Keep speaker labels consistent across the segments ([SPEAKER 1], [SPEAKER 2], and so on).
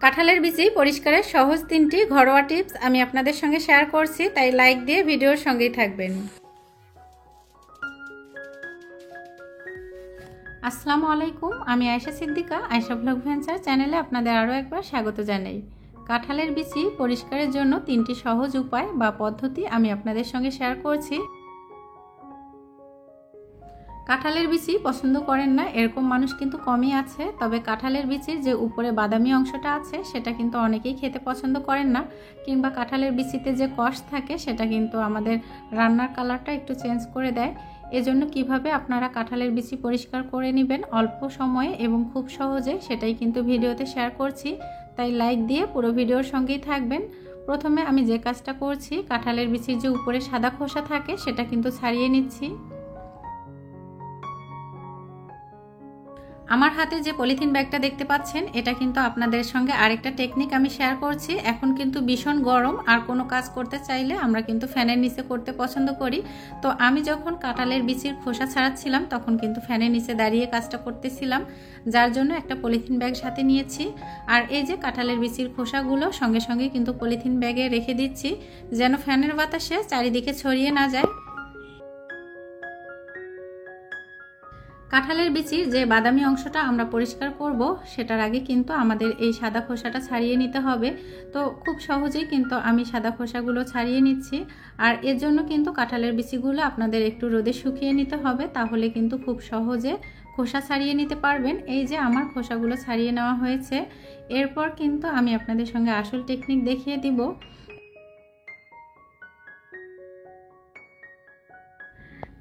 [SPEAKER 1] কাঁঠালের বিচি পরিষ্কারের সহজ 3টি ঘরোয়া টিপস আমি আপনাদের সঙ্গে শেয়ার করছি, তাই লাইক দিয়ে ভিডিওর সঙ্গেই থাকবেন। আসসালামু আলাইকুম, আমি আয়েশা সিদ্দিকা। আয়েশা ব্লগ ভেঞ্চার চ্যানেলে আপনাদের আরও একবার স্বাগত জানাই। কাঁঠালের বিচি পরিষ্কারের জন্য 3টি সহজ উপায় বা পদ্ধতি আমি আপনাদের সঙ্গে শেয়ার করছি। কাঁঠালের বিচি পছন্দ করেন না এরকম মানুষ কিন্তু কমই আছে, তবে কাঁঠালের বিচির যে উপরে বাদামি অংশটা আছে সেটা কিন্তু অনেকেই খেতে পছন্দ করেন না, কিংবা কাঁঠালের বিচিতে যে কষ থাকে সেটা কিন্তু আমাদের রান্নার কালারটা একটু চেঞ্জ করে দেয়। এজন্য কিভাবে আপনারা কাঁঠালের বিচি পরিষ্কার করে নেবেন অল্প সময়ে এবং খুব সহজে, সেটাই কিন্তু ভিডিওতে শেয়ার করছি, তাই লাইক দিয়ে পুরো ভিডিওর সঙ্গেই থাকবেন। প্রথমে আমি যে কাজটা করছি, কাঁঠালের বিচির যে উপরে সাদা খোসা থাকে সেটা কিন্তু ছাড়িয়ে নিচ্ছি। আমার হাতে যে পলিথিন ব্যাগটা দেখতে পাচ্ছেন, এটা কিন্তু আপনাদের সঙ্গে আরেকটা টেকনিক আমি শেয়ার করছি। এখন কিন্তু ভীষণ গরম, আর কোনো কাজ করতে চাইলে আমরা কিন্তু ফ্যানের নিচে করতে পছন্দ করি। তো আমি যখন কাঁঠালের বিচির খোসা ছাড়াচ্ছিলাম তখন কিন্তু ফ্যানের নিচে দাঁড়িয়ে কাজটা করতেছিলাম, যার জন্য একটা পলিথিন ব্যাগ সাথে নিয়েছি। আর এই যে কাঁঠালের বিচির খোসাগুলো সঙ্গে সঙ্গে কিন্তু পলিথিন ব্যাগে রেখে দিচ্ছি, যেন ফ্যানের বাতাসে চারিদিকে ছড়িয়ে না যায়। কাঁঠালের বিচির যে বাদামি অংশটা আমরা পরিষ্কার করব, সেটার আগে কিন্তু আমাদের এই সাদা খোসাটা ছাড়িয়ে নিতে হবে। তো খুব সহজেই কিন্তু আমি সাদা খোসাগুলো ছাড়িয়ে নিচ্ছি। আর এর জন্য কিন্তু কাঁঠালের বিচিগুলো আপনাদের একটু রোদে শুকিয়ে নিতে হবে, তাহলে কিন্তু খুব সহজে খোসা ছাড়িয়ে নিতে পারবেন। এই যে আমার খোসাগুলো ছাড়িয়ে নেওয়া হয়েছে, এরপর কিন্তু আমি আপনাদের সঙ্গে আসল টেকনিক দেখিয়ে দিব।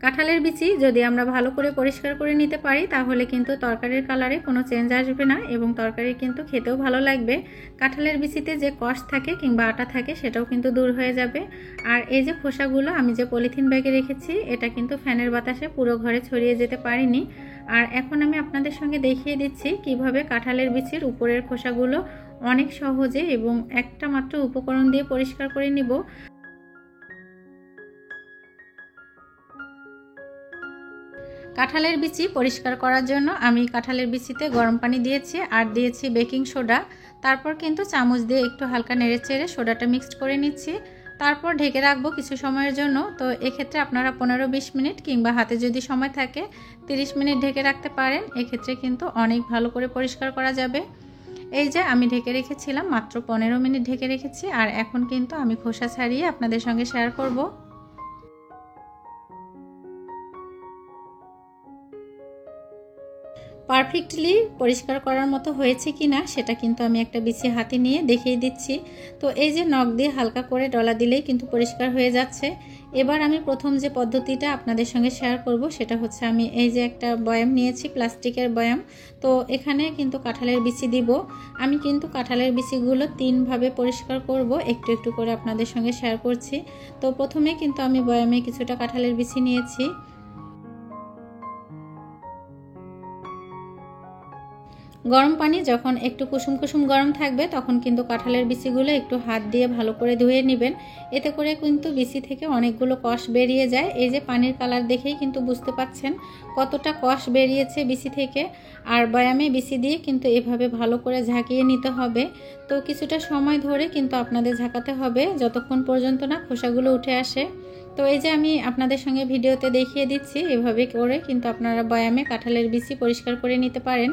[SPEAKER 1] কাঁঠালের বিচি যদি আমরা ভালো করে পরিষ্কার করে নিতে পারি, তাহলে কিন্তু তরকারির কালারে কোনো চেঞ্জ আসবে না এবং তরকারি কিন্তু খেতেও ভালো লাগবে। কাঁঠালের বিচিতে যে কষ থাকে কিংবা আটা থাকে সেটাও কিন্তু দূর হয়ে যাবে। আর এই যে খোসাগুলো আমি যে পলিথিন ব্যাগে রেখেছি, এটা কিন্তু ফ্যানের বাতাসে পুরো ঘরে ছড়িয়ে যেতে পারেনি। আর এখন আমি আপনাদের সঙ্গে দেখিয়ে দিচ্ছি কিভাবে কাঁঠালের বিচির উপরের খোসাগুলো অনেক সহজে এবং একটা মাত্র উপকরণ দিয়ে পরিষ্কার করে নিব। কাঁঠালের বিচি পরিষ্কার করার জন্য আমি কাঁঠালের বিচিতে গরম পানি দিয়েছি আর দিয়েছি বেকিং সোডা। তারপর কিন্তু চামচ দিয়ে একটু হালকা নেড়েচেড়ে সোডাটা মিক্সড করে নিচ্ছি। তারপর ঢেকে রাখবো কিছু সময়ের জন্য। তো এক্ষেত্রে আপনারা 15-20 মিনিট কিংবা হাতে যদি সময় থাকে 30 মিনিট ঢেকে রাখতে পারেন। এক্ষেত্রে কিন্তু অনেক ভালো করে পরিষ্কার করা যাবে। এই যে আমি ঢেকে রেখেছিলাম, মাত্র 15 মিনিট ঢেকে রেখেছি। আর এখন কিন্তু আমি খোসা ছাড়িয়ে আপনাদের সঙ্গে শেয়ার করব। পারফেক্টলি পরিষ্কার করার মতো হয়েছে কিনা সেটা কিন্তু আমি একটা বিচি হাতে নিয়ে দেখিয়ে দিচ্ছি। তো এই যে নখ দিয়ে হালকা করে ডলা দিলেই কিন্তু পরিষ্কার হয়ে যাচ্ছে। এবার আমি প্রথম যে পদ্ধতিটা আপনাদের সঙ্গে শেয়ার করব সেটা হচ্ছে, আমি এই যে একটা বয়াম নিয়েছি, প্লাস্টিকের বয়াম। তো এখানে কিন্তু কাঁঠালের বিচি দিব। আমি কিন্তু কাঁঠালের বিচিগুলো 3ভাবে পরিষ্কার করব, একটু একটু করে আপনাদের সঙ্গে শেয়ার করছি। তো প্রথমে কিন্তু আমি বয়ামে কিছুটা কাঁঠালের বিচি নিয়েছি। গরম পানি যখন একটু কুসুম কুসুম গরম থাকবে, তখন কিন্তু কাঁঠালের বিচিগুলো একটু হাত দিয়ে ভালো করে ধুয়ে নেবেন। এতে করে কিন্তু বিচি থেকে অনেকগুলো কষ বেরিয়ে যায়। এই যে পানির কালার দেখেই কিন্তু বুঝতে পাচ্ছেন কতটা কষ বেরিয়েছে বিচি থেকে। আর বয়ামে বিচি দিয়ে কিন্তু এভাবে ভালো করে ঝাঁকিয়ে নিতে হবে। তো কিছুটা সময় ধরে কিন্তু আপনাদের ঝাঁকাতে হবে, যতক্ষণ পর্যন্ত না খোসাগুলো উঠে আসে। তো এই যে আমি আপনাদের সঙ্গে ভিডিওতে দেখিয়ে দিচ্ছি, এভাবে করে কিন্তু আপনারা বয়ামে কাঁঠালের বিচি পরিষ্কার করে নিতে পারেন।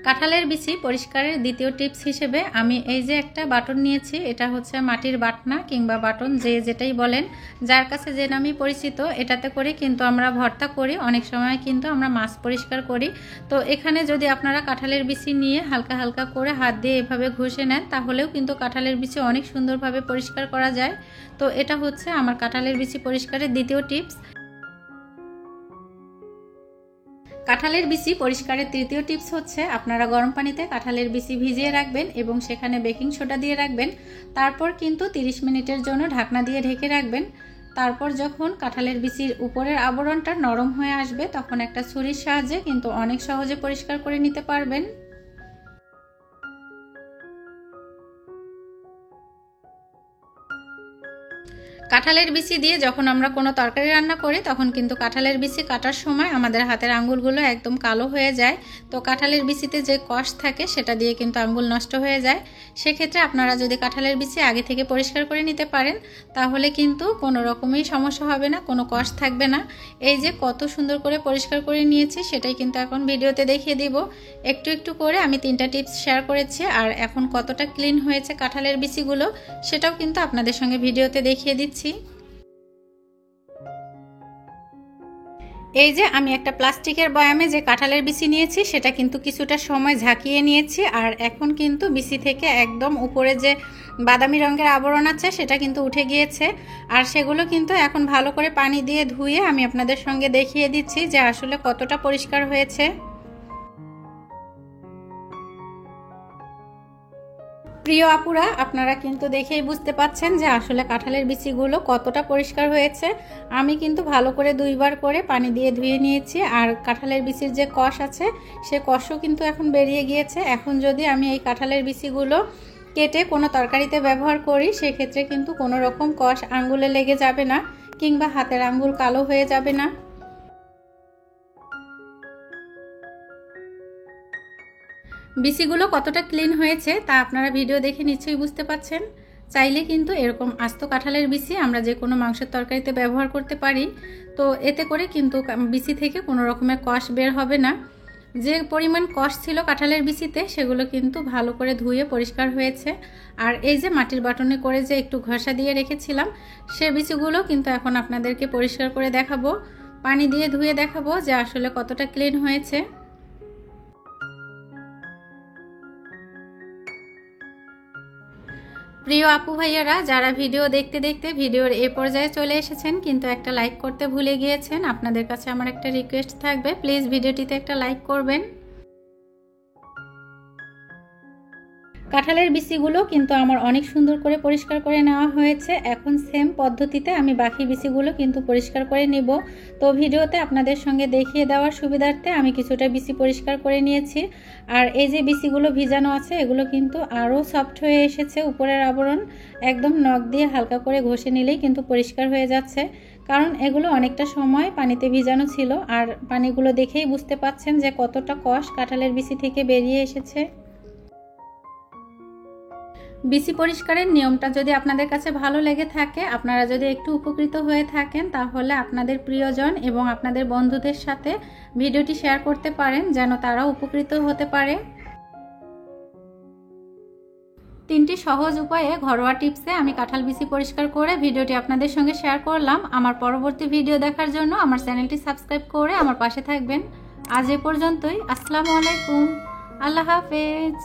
[SPEAKER 1] কাঁঠালের বিচি পরিষ্কারের দ্বিতীয় টিপস হিসেবে আমি এই যে একটা বাটন নিয়েছি। এটা হচ্ছে মাটির বাটনা কিংবা বাটন, যে যেটাই বলেন, যার কাছে যে নামই পরিচিত। এটাতে করে কিন্তু আমরা ভর্তা করি, অনেক সময় কিন্তু আমরা মাছ পরিষ্কার করি। তো এখানে যদি আপনারা কাঁঠালের বিচি নিয়ে হালকা হালকা করে হাত দিয়ে এভাবে ঘষে নেন, তাহলেও কিন্তু কাঁঠালের বিচি অনেক সুন্দরভাবে পরিষ্কার করা যায়। তো এটা হচ্ছে আমার কাঁঠালের বিচি পরিষ্কারের দ্বিতীয় টিপস। কাঁঠালের বিচি পরিষ্কারের তৃতীয় টিপস হচ্ছে, আপনারা গরম পানিতে কাঁঠালের বিচি ভিজিয়ে রাখবেন এবং সেখানে বেকিং সোডা দিয়ে রাখবেন। তারপর কিন্তু 30 মিনিটের জন্য ঢাকনা দিয়ে ঢেকে রাখবেন। তারপর যখন কাঁঠালের বিচির উপরের আবরণটা নরম হয়ে আসবে, তখন একটা ছুরির সাহায্যে কিন্তু অনেক সহজে পরিষ্কার করে নিতে পারবেন। কাঁঠালের বিচি দিয়ে যখন আমরা কোনো তরকারি রান্না করি তখন কিন্তু কাঁঠালের বিচি কাটার সময় আমাদের হাতের আঙ্গুলগুলো একদম কালো হয়ে যায়। তো কাঁঠালের বিচিতে যে কষ থাকে সেটা দিয়ে কিন্তু আঙ্গুল নষ্ট হয়ে যায়। সেক্ষেত্রে আপনারা যদি কাঁঠালের বিচি আগে থেকে পরিষ্কার করে নিতে পারেন তাহলে কিন্তু কোনো রকমই সমস্যা হবে না, কোনো কষ থাকবে না। এই যে কত সুন্দর করে পরিষ্কার করে নিয়েছি সেটাই কিন্তু এখন ভিডিওতে দেখিয়ে দিব। একটু একটু করে আমি 3টা টিপস শেয়ার করেছি, আর এখন কতটা ক্লিন হয়েছে কাঁঠালের বিচিগুলো সেটাও কিন্তু আপনাদের সঙ্গে ভিডিওতে দেখিয়ে দিচ্ছি। এই যে আমি একটা প্লাস্টিকের বয়ামে যে কাঁঠালের বিচি নিয়েছি সেটা কিন্তু কিছুটা সময় ঝাঁকিয়ে নিয়েছি, আর এখন কিন্তু বিচি থেকে একদম উপরে যে বাদামি রঙের আবরণ আছে সেটা কিন্তু উঠে গিয়েছে। আর সেগুলো কিন্তু এখন ভালো করে পানি দিয়ে ধুয়ে আমি আপনাদের সঙ্গে দেখিয়ে দিচ্ছি যে আসলে কতটা পরিষ্কার হয়েছে। প্রিয় আপুরা, আপনারা কিন্তু দেখেই বুঝতে পাচ্ছেন যে আসলে কাঁঠালের বিচিগুলো কতটা পরিষ্কার হয়েছে। আমি কিন্তু ভালো করে 2বার করে পানি দিয়ে ধুয়ে নিয়েছি, আর কাঁঠালের বিচির যে কষ আছে সে কষও কিন্তু এখন বেরিয়ে গিয়েছে। এখন যদি আমি এই কাঁঠালের বিচিগুলো কেটে কোনো তরকারিতে ব্যবহার করি সেক্ষেত্রে কিন্তু কোনো রকম কষ আঙ্গুলে লেগে যাবে না, কিংবা হাতের আঙ্গুল কালো হয়ে যাবে না। বিচিগুলো কতটা ক্লিন হয়েছে তা আপনারা ভিডিও দেখে নিশ্চয়ই বুঝতে পাচ্ছেন। চাইলে কিন্তু এরকম আস্ত কাঁঠালের বিচি আমরা যে কোনো মাংসের তরকারিতে ব্যবহার করতে পারি। তো এতে করে কিন্তু বিচি থেকে কোনো রকমের কষ বের হবে না। যে পরিমাণ কষ ছিল কাঁঠালের বিচিতে সেগুলো কিন্তু ভালো করে ধুয়ে পরিষ্কার হয়েছে। আর এই যে মাটির বাটনে করে যে একটু ঘষা দিয়ে রেখেছিলাম সে বিচিগুলো কিন্তু এখন আপনাদেরকে পরিষ্কার করে দেখাবো, পানি দিয়ে ধুয়ে দেখাবো যে আসলে কতটা ক্লিন হয়েছে। প্রিয় আপু ভাইয়ারা, যারা ভিডিও দেখতে দেখতে ভিডিওর এই পর্যায়ে চলে এসেছেন কিন্তু একটা লাইক করতে ভুলে গিয়েছেন, আপনাদের কাছে আমার একটা রিকোয়েস্ট থাকবে, প্লিজ ভিডিওটিতে একটা লাইক করবেন। কাঁঠালের বিচিগুলো কিন্তু আমার অনেক সুন্দর করে পরিষ্কার করে নেওয়া হয়েছে। এখন সেম পদ্ধতিতে আমি বাকি বিচিগুলো কিন্তু পরিষ্কার করে নিব। তো ভিডিওতে আপনাদের সঙ্গে দেখিয়ে দেওয়ার সুবিধার্থে আমি কিছুটা বিচি পরিষ্কার করে নিয়েছি। আর এই যে বিচিগুলো ভিজানো আছে এগুলো কিন্তু আরও সফট হয়ে এসেছে, উপরের আবরণ একদম নখ দিয়ে হালকা করে ঘষে নিলেই কিন্তু পরিষ্কার হয়ে যাচ্ছে, কারণ এগুলো অনেকটা সময় পানিতে ভিজানো ছিল। আর পানিগুলো দেখেই বুঝতে পাচ্ছেন যে কতটা কষ কাঁঠালের বিচি থেকে বেরিয়ে এসেছে। বিচি পরিষ্কারের নিয়মটা যদি আপনাদের কাছে ভালো লেগে থাকে, আপনারা যদি একটু উপকৃত হয়ে থাকেন তাহলে আপনাদের প্রিয়জন এবং আপনাদের বন্ধুদের সাথে ভিডিওটি শেয়ার করতে পারেন যেন তারাও উপকৃত হতে পারে। 3টি সহজ উপায়ে ঘরোয়া টিপসে আমি কাঁঠাল বিচি পরিষ্কার করে ভিডিওটি আপনাদের সঙ্গে শেয়ার করলাম। আমার পরবর্তী ভিডিও দেখার জন্য আমার চ্যানেলটি সাবস্ক্রাইব করে আমার পাশে থাকবেন। আজ এ পর্যন্তই। আসসালামু আলাইকুম, আল্লাহ হাফেজ।